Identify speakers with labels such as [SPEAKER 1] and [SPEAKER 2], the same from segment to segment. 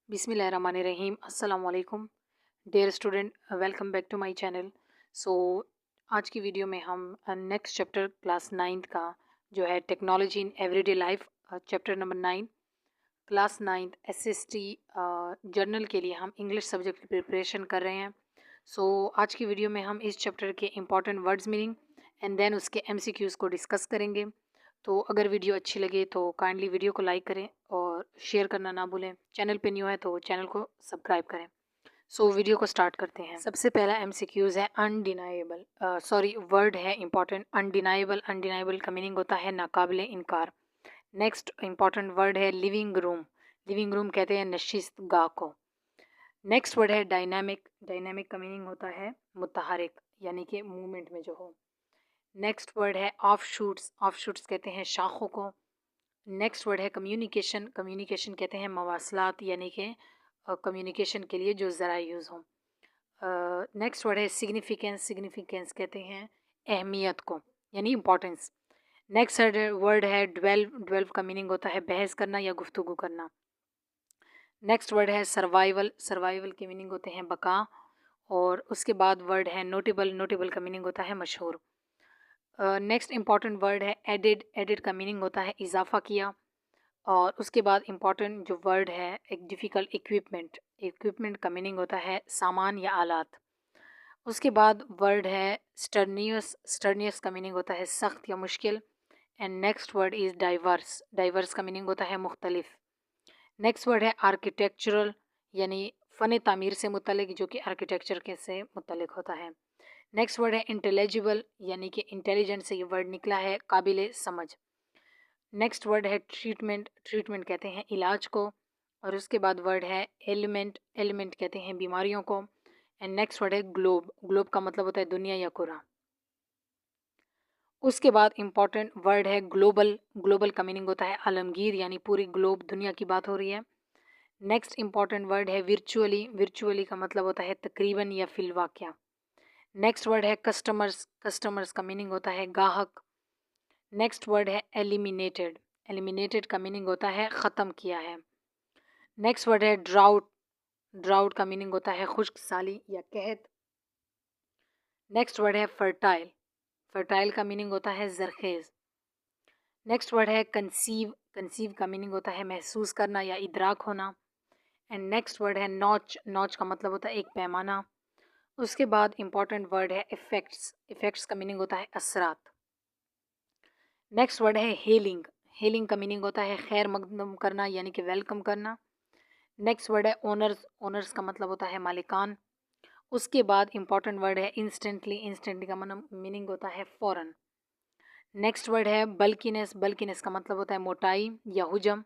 [SPEAKER 1] बिस्मिल्लाहिर्रहमानिर्रहीम अस्सलाम वालेकुम dear student, welcome back to my channel. So आज की वीडियो में हम नेक्स्ट चैप्टर क्लास 9 का जो है technology in everyday life, chapter number 9 class 9 SST journal के लिए हम इंग्लिश सब्जेक्ट की प्रिपरेशन कर रहे हैं। सो आज की वीडियो में हम इस चैप्टर के important words meaning and then उसके एमसीक्यूज़ को डिस्कस करेंगे। तो अगर वीडियो अच्छी लगे तो काइंडली वीडियो को लाइक करें और शेयर करना ना भूलें। चैनल पे न्यू है तो चैनल को सब्सक्राइब करें। सो वीडियो को स्टार्ट करते हैं। सबसे पहला एमसीक्यूज़ है अनडिनाइबल, सॉरी वर्ड है इंपॉर्टेंट, अनडिनाइबल। अनडिनाइबल का मीनिंग होता है नाकाबिले इनकार। नेक्स्ट इंपॉर्टेंट वर्ड है लिविंग रूम। लिविंग रूम कहते हैं नशिस्त गाह को। नेक्स्ट वर्ड है डायनामिक। डायनामिक का मीनिंग होता है मुतहरिक, यानी कि मूवमेंट में जो हो। नेक्स्ट वर्ड है ऑफ शूट्स। ऑफ शूट्स कहते हैं शाखों को। नेक्स्ट वर्ड है कम्युनिकेशन। कम्युनिकेशन कहते हैं मवासलात, यानी कि कम्युनिकेशन के लिए जो ज़रा यूज़ हो। नेक्स्ट वर्ड है सिग्निफिकेंस। सिग्निफिकेंस कहते हैं अहमियत को, यानी इम्पोर्टेंस। नेक्स्ट वर्ड है ड्वेल्व। ड्वेल्व का मीनिंग होता है बहस करना या गुफ्तगू करना। नेक्स्ट वर्ड है सर्वाइवल। सर्वाइवल के मीनिंग होते हैं बका। और उसके बाद वर्ड है नोटेबल। नोटेबल का मीनिंग होता है मशहूर। नेक्स्ट इंपॉर्टेंट वर्ड है एडिड। एडिड का मीनिंग होता है इजाफा किया। और उसके बाद इंपॉर्टेंट जो वर्ड है एक डिफ़िकल्ट, इक्विपमेंट। इक्विपमेंट का मीनिंग होता है सामान या आलात। उसके बाद वर्ड है स्टर्नियस। स्टर्नियस का मीनिंग होता है सख्त या मुश्किल। And next word is diverse. Diverse का मीनिंग होता है मुख्तलिफ। नेक्स्ट वर्ड है आर्किटेक्चरल, यानी फ़न तामीर से मुतल्लिक, जो कि आर्किटेक्चर के से मुतल्लिक होता है। नेक्स्ट वर्ड है इंटेलिजिबल, यानी कि इंटेलिजेंट से ये वर्ड निकला है, काबिल समझ। नेक्स्ट वर्ड है ट्रीटमेंट। ट्रीटमेंट कहते हैं इलाज को। और उसके बाद वर्ड है एलिमेंट। एलिमेंट कहते हैं बीमारियों को। एंड नेक्स्ट वर्ड है ग्लोब। ग्लोब का मतलब होता है दुनिया या कुरा। उसके बाद इंपॉर्टेंट वर्ड है ग्लोबल। ग्लोबल का मीनिंग होता है आलमगीर, यानी पूरी ग्लोब दुनिया की बात हो रही है। नेक्स्ट इंपॉर्टेंट वर्ड है विर्चुअली। विर्चुअली का मतलब होता है तकरीबन या फिल वाक़या। नेक्स्ट वर्ड है कस्टमर्स। कस्टमर्स का मीनिंग होता है गाहक। नेक्स्ट वर्ड है एलिमिनेटेड। एलिमिनेटेड का मीनिंग होता है ख़त्म किया है। नेक्स्ट वर्ड है ड्राउट। ड्राउट का मीनिंग होता है खुश्क साली या कहत। नेक्स्ट वर्ड है फर्टाइल। फर्टाइल का मीनिंग होता है जरखेज़। नेक्स्ट वर्ड है कंसीव। कंसीव का मीनिंग होता है महसूस करना या इदराक होना। एंड नेक्स्ट वर्ड है नॉच। नॉच का मतलब होता है एक पैमाना। उसके बाद इंपॉर्टेंट वर्ड है इफ़ेक्ट्स। इफ़ेक्ट्स का मीनिंग होता है असरात। नेक्स्ट वर्ड है हेलिंग। हेलिंग का मीनिंग होता है खैर मकदम करना, यानी कि वेलकम करना। नेक्स्ट वर्ड है ओनर्स। ओनर्स का मतलब होता है मालिकान। उसके बाद इंपॉर्टेंट वर्ड है इंस्टेंटली। इंस्टेंटली का मीनिंग होता है फ़ौरन। नेक्स्ट वर्ड है बल्किनेस। बल्किनेस का मतलब होता है मोटाई या हुजम।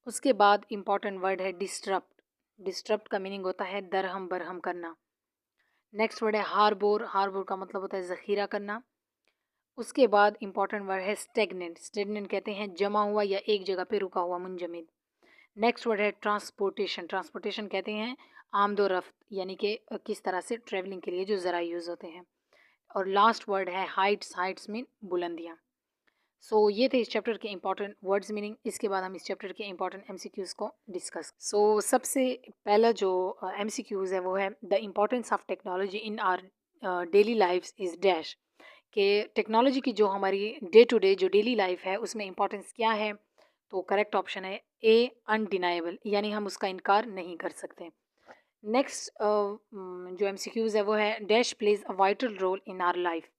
[SPEAKER 1] उसके बाद इंपॉर्टेंट वर्ड है डिस्टरप्ट। डिस्टरप्ट का मीनिंग होता है दरहम बरहम करना। नेक्स्ट वर्ड है हार्बोर। हार्बोर का मतलब होता है ज़ख़ीरा करना। उसके बाद इंपॉर्टेंट वर्ड है स्टेगनेंट। स्टेगनेंट कहते हैं जमा हुआ या एक जगह पे रुका हुआ, मुंजमद। नेक्स्ट वर्ड है ट्रांसपोर्टेशन। ट्रांसपोर्टेशन कहते हैं आमदो रफ्त, यानी कि किस तरह से ट्रैवलिंग के लिए जो ज़रा यूज़ होते हैं। और लास्ट वर्ड है हाइट्स। हाइट्स मीन बुलंदियाँ। सो ये थे इस चैप्टर के इंपॉर्टेंट वर्ड्स मीनिंग। इसके बाद हम इस चैप्टर के इंपॉर्टेंट एमसीक्यूज़ को डिस्कस। सो सबसे पहला जो एमसीक्यूज़ है वो है the importance of technology in our daily lifes is dash. कि टेक्नोलॉजी की जो हमारी डे टू डे जो डेली लाइफ है उसमें इंपॉर्टेंस क्या है। तो करेक्ट ऑप्शन है ए अनडिनाइबल, यानी हम उसका इनकार नहीं कर सकते। नेक्स्ट जो एमसीक्यूज़ है वो है dash plays a vital role in our life.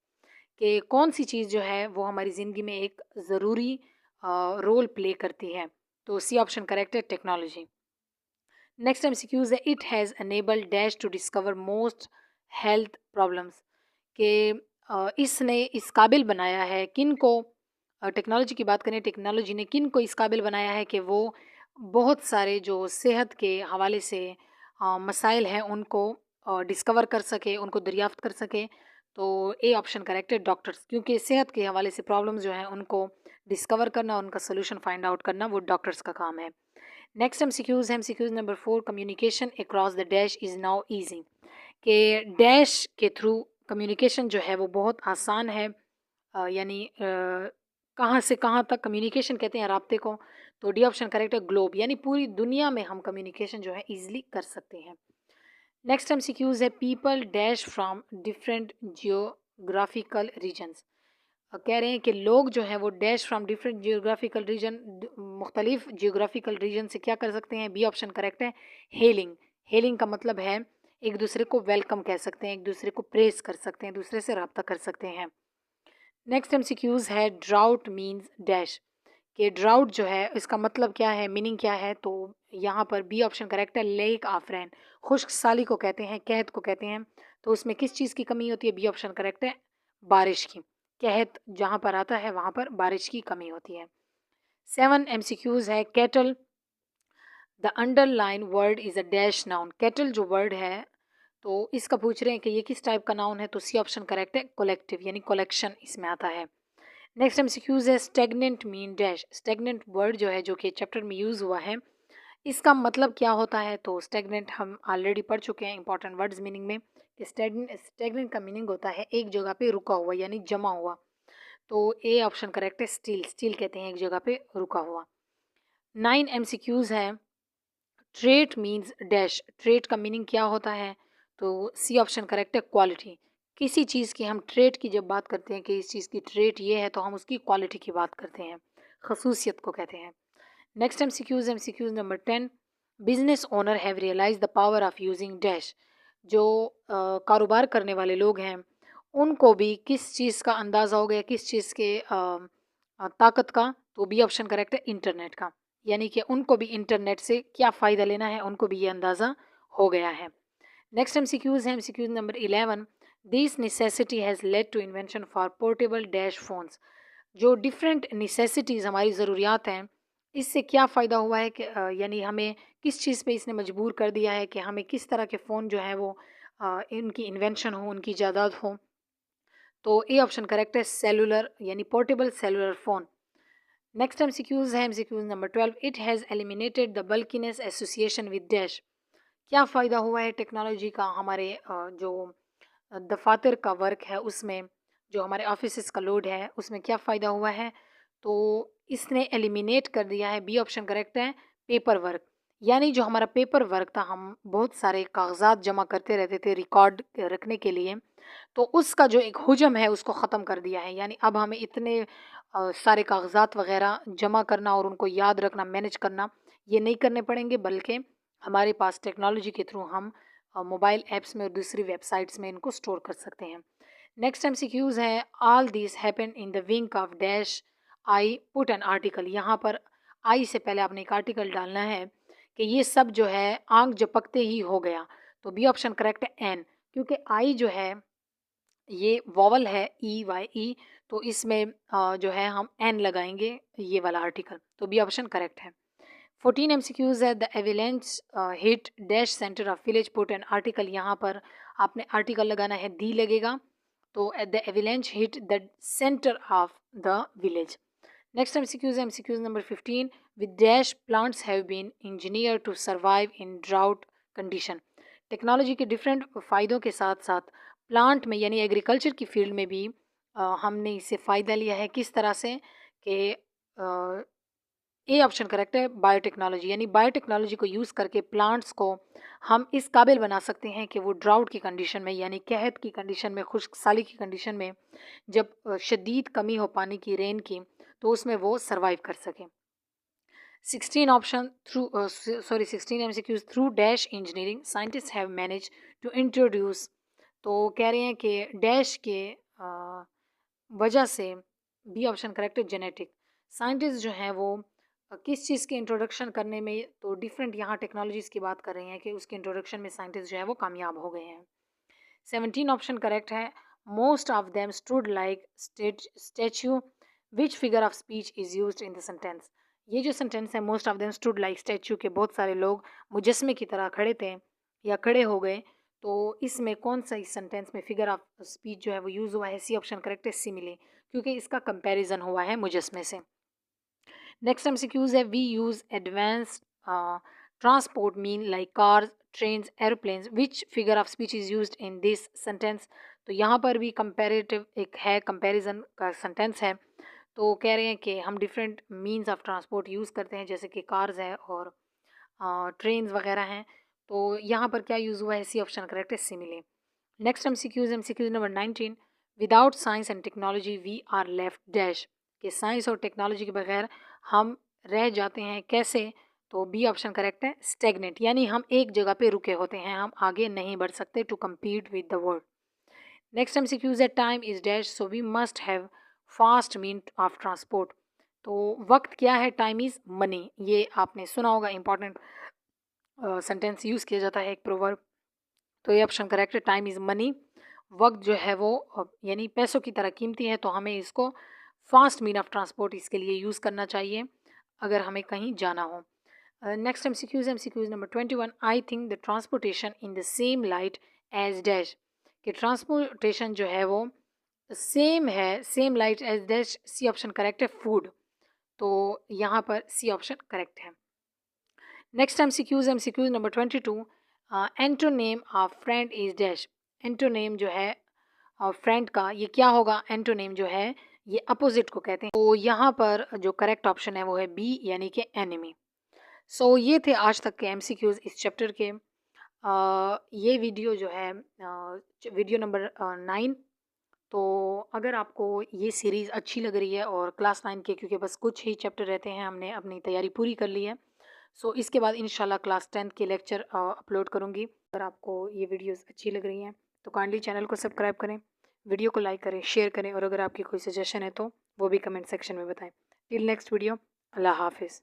[SPEAKER 1] कि कौन सी चीज़ जो है वो हमारी ज़िंदगी में एक ज़रूरी रोल प्ले करती है। तो सी ऑप्शन करेक्ट है, टेक्नोलॉजी। नेक्स्ट एमसीक्यूज़ है it has enabled dash to discover most health problems. कि इसने इस काबिल बनाया है किन को, टेक्नोलॉजी की बात करें, टेक्नोलॉजी ने किन को इस काबिल बनाया है कि वो बहुत सारे जो सेहत के हवाले से मसाइल हैं उनको डिस्कवर कर सके, उनको दरियाफ्त कर सके। तो ए ऑप्शन करेक्ट है, डॉक्टर्स। क्योंकि सेहत के हवाले से प्रॉब्लम्स जो हैं उनको डिस्कवर करना, उनका सोल्यूशन फाइंड आउट करना वो डॉक्टर्स का काम है। Next MCQs number 4 communication across the dash is now easy. कि डैश के थ्रू कम्युनिकेशन जो है वो बहुत आसान है, यानी कहाँ से कहाँ तक कम्युनिकेशन कहते हैं राब्ते को। तो डी ऑप्शन करेक्ट है, ग्लोब, यानी पूरी दुनिया में हम कम्युनिकेशन जो है ईजिली कर सकते हैं। नेक्स्ट एमसीक्यूज है, people dash from different geographical regions. कह रहे हैं कि लोग जो हैं वो dash from different geographical region, मुख्तलिफ जियोग्राफिकल रीजन से क्या कर सकते हैं, बी ऑप्शन करेक्ट है, हेलिंग। हेलिंग का मतलब है एक दूसरे को वेलकम कह सकते हैं, एक दूसरे को प्रेस कर सकते हैं, दूसरे से रब्ता कर सकते हैं। नेक्स्ट एमसीक्यूज है, ड्राउट मीन्स डैश, कि ड्राउट जो है इसका मतलब क्या है, मीनिंग क्या है, तो यहाँ पर बी ऑप्शन करेक्ट है, लेक ऑफ रेन, खुश्क साली को कहते हैं, कहत को कहते हैं। तो उसमें किस चीज़ की कमी होती है, बी ऑप्शन करेक्ट है, बारिश की। कहत जहाँ पर आता है वहाँ पर बारिश की कमी होती है। 7 एमसीक्यूज है, cattle, the underline word is a dash noun. Cattle जो वर्ड है तो इसका पूछ रहे हैं कि ये किस टाइप का नाउन है, तो सी ऑप्शन करेक्ट है, कलेक्टिव, यानी कलेक्शन इसमें आता है। नेक्स्ट एमसीक्यूज है, stagnant mean dash. Stagnant word जो है जो कि चैप्टर में यूज़ हुआ है, इसका मतलब क्या होता है, तो स्टेगनेंट हम ऑलरेडी पढ़ चुके हैं इंपॉर्टेंट वर्ड्स मीनिंग में कि स्टेगनेंट का मीनिंग होता है एक जगह पे रुका हुआ, यानी जमा हुआ। तो ए ऑप्शन करेक्ट है, स्टील। स्टील कहते हैं एक जगह पे रुका हुआ। 9 एमसीक्यूज है, ट्रेट मीन्स डैश। ट्रेट का मीनिंग क्या होता है, तो सी ऑप्शन करेक्ट है, क्वालिटी। किसी चीज़ की हम ट्रेट की जब बात करते हैं कि इस चीज़ की ट्रेट ये है, तो हम उसकी क्वालिटी की बात करते हैं, खसूसियत को कहते हैं। Next MCQs number 10, business owner have realise the power of using dash. जो कारोबार करने वाले लोग हैं उनको भी किस चीज़ का अंदाज़ा हो गया, किस चीज़ के ताकत का, तो बी ऑप्शन करेक्ट है, इंटरनेट का, यानी कि उनको भी इंटरनेट से क्या फ़ायदा लेना है उनको भी ये अंदाज़ा हो गया है। नेक्स्ट एमसीक्यूज है, MCQs number 11, this necessity has led to invention for portable dash phones. जो डिफरेंट नेसेसिटीज़ हमारी ज़रूरियात हैं, इससे क्या फ़ायदा हुआ है कि यानी हमें किस चीज़ पे इसने मजबूर कर दिया है कि हमें किस तरह के फ़ोन जो हैं वो इनकी इन्वेंशन हो, उनकी ईजाद हो, तो ए ऑप्शन करेक्ट है, सेलुलर, यानी portable cellular phone. Next MCQs है, MCQs number 12, it has eliminated the bulkiness association with dash. क्या फ़ायदा हुआ है टेक्नोलॉजी का हमारे जो दफातर का वर्क है उसमें, जो हमारे ऑफिस का लोड है उसमें क्या फ़ायदा हुआ है, तो इसने एलिमिनेट कर दिया है, बी ऑप्शन करेक्ट है, पेपर वर्क। यानी जो हमारा पेपर वर्क था, हम बहुत सारे कागजात जमा करते रहते थे रिकॉर्ड रखने के लिए, तो उसका जो एक हुजम है उसको ख़त्म कर दिया है। यानी अब हमें इतने सारे कागजात वगैरह जमा करना और उनको याद रखना, मैनेज करना, ये नहीं करने पड़ेंगे, बल्कि हमारे पास टेक्नोलॉजी के थ्रू हम मोबाइल ऐप्स में और दूसरी वेबसाइट्स में इनको स्टोर कर सकते हैं। नेक्स्ट एमसीक्यूज है, all this happen in the wink of dash, I put an article. यहाँ पर आई से पहले आपने एक आर्टिकल डालना है कि ये सब जो है आंख झपकते ही हो गया, तो बी ऑप्शन करेक्ट है, एन, क्योंकि आई जो है ये वॉवल है, ई वाई ई, तो इसमें जो है हम एन लगाएंगे, ये वाला आर्टिकल, तो बी ऑप्शन करेक्ट है। 14 एमसीक्यूज है, the avalanche hit dash center of village, put an article. यहाँ पर आपने आर्टिकल लगाना है, दी लगेगा, तो the avalanche hit the center of the village. Next MCQs है, MCQs number 15, with dash plants have been engineer to survive in drought condition. Technology के different फ़ायदों के साथ साथ प्लांट में यानी एग्रीकल्चर की फील्ड में भी हमने इससे फ़ायदा लिया है, किस तरह से कि ए ऑप्शन करेक्ट है, बायोटेक्नोलॉजी, यानी बायोटेक्नोलॉजी को यूज़ करके प्लांट्स को हम इस काबिल बना सकते हैं कि वो ड्राउट की कंडीशन में, यानी कहत की कंडीशन में, खुश्क साली की कंडीशन में, जब शदीद कमी हो पानी की, रेन की, तो उसमें वो सर्वाइव कर सकें। 16 option through 16 MCQs, through dash engineering scientist have manage to introduce. तो कह रहे हैं कि डैश के वजह से, बी ऑप्शन करेक्ट है, जेनेटिक। साइंटिस्ट जो हैं वो किस चीज़ के इंट्रोडक्शन करने में, तो डिफरेंट यहाँ टेक्नोलॉजीज़ की बात कर रहे हैं कि उसके इंट्रोडक्शन में साइंटिस्ट जो है वो कामयाब हो गए हैं। 17 ऑप्शन करेक्ट है, most of them stood like statue, which figure of speech is used in the sentence. ये जो सेंटेंस है, most of them stood like statue, के बहुत सारे लोग मुजस्मे की तरह खड़े थे या खड़े हो गए, तो इसमें कौन सा इस सेंटेंस में फिगर ऑफ स्पीच जो है वो यूज़ हुआ है, सी ऑप्शन करेक्ट है, सिमिली, क्योंकि इसका कंपैरिजन हुआ है मुजस्मे से। नेक्स्ट एमसीक्यूज है, we use advanced transport mean like cars, trains, aeroplanes, which figure of speech is used in this sentence. तो यहाँ पर भी कंपैरेटिव एक है, कंपैरिजन का सेंटेंस है, तो कह रहे हैं कि हम different means of transport use करते हैं, जैसे कि कार्स है और ट्रेन्स वगैरह हैं। तो यहाँ पर क्या यूज़ हुआ है, सी ऑप्शन करेक्ट है, simile. Next MCQs number 19, without science and technology we are left dash, कि साइंस और टेक्नोलॉजी के बगैर हम रह जाते हैं कैसे, तो बी ऑप्शन करेक्ट है, स्टेगनेट, यानी हम एक जगह पे रुके होते हैं, हम आगे नहीं बढ़ सकते to compete with the world. Next MCQs है, time is dash so we must have fast mean of transport, तो वक्त क्या है, टाइम इज़ मनी, ये आपने सुना होगा, इंपॉर्टेंट सेंटेंस यूज़ किया जाता है एक प्रोवर्ब। तो ये ऑप्शन करेक्ट है, टाइम इज़ मनी, वक्त जो है वो यानी पैसों की तरह कीमती है, तो हमें इसको फास्ट मीन ऑफ ट्रांसपोर्ट इसके लिए यूज़ करना चाहिए अगर हमें कहीं जाना हो। Next MCQs number 21, I think the transportation in the same light age dash, कि ट्रांसपोर्टेशन जो है वो सेम है, same light age dash, C option correct है, फूड, तो यहाँ पर सी ऑप्शन करेक्ट है। Next MCQs number 22, antonym of friend is dash, antonym जो है फ्रेंड का ये क्या होगा, एंटोनेम जो है ये अपोजिट को कहते हैं, तो यहाँ पर जो करेक्ट ऑप्शन है वो है बी, यानी कि एनिमी। सो ये थे आज तक के एमसीक्यूज इस चैप्टर के। ये वीडियो जो है वीडियो नंबर 9, तो अगर आपको ये सीरीज़ अच्छी लग रही है और क्लास 9 के क्योंकि बस कुछ ही चैप्टर रहते हैं, हमने अपनी तैयारी पूरी कर ली है, सो इसके बाद इंशाल्लाह क्लास 10 के लेक्चर अपलोड करूँगी। अगर आपको ये वीडियोस अच्छी लग रही हैं तो काइंडली चैनल को सब्सक्राइब करें, वीडियो को लाइक करें, शेयर करें, और अगर आपकी कोई सजेशन है तो वो भी कमेंट सेक्शन में बताएं। टिल नेक्स्ट वीडियो, अल्लाह हाफिज़।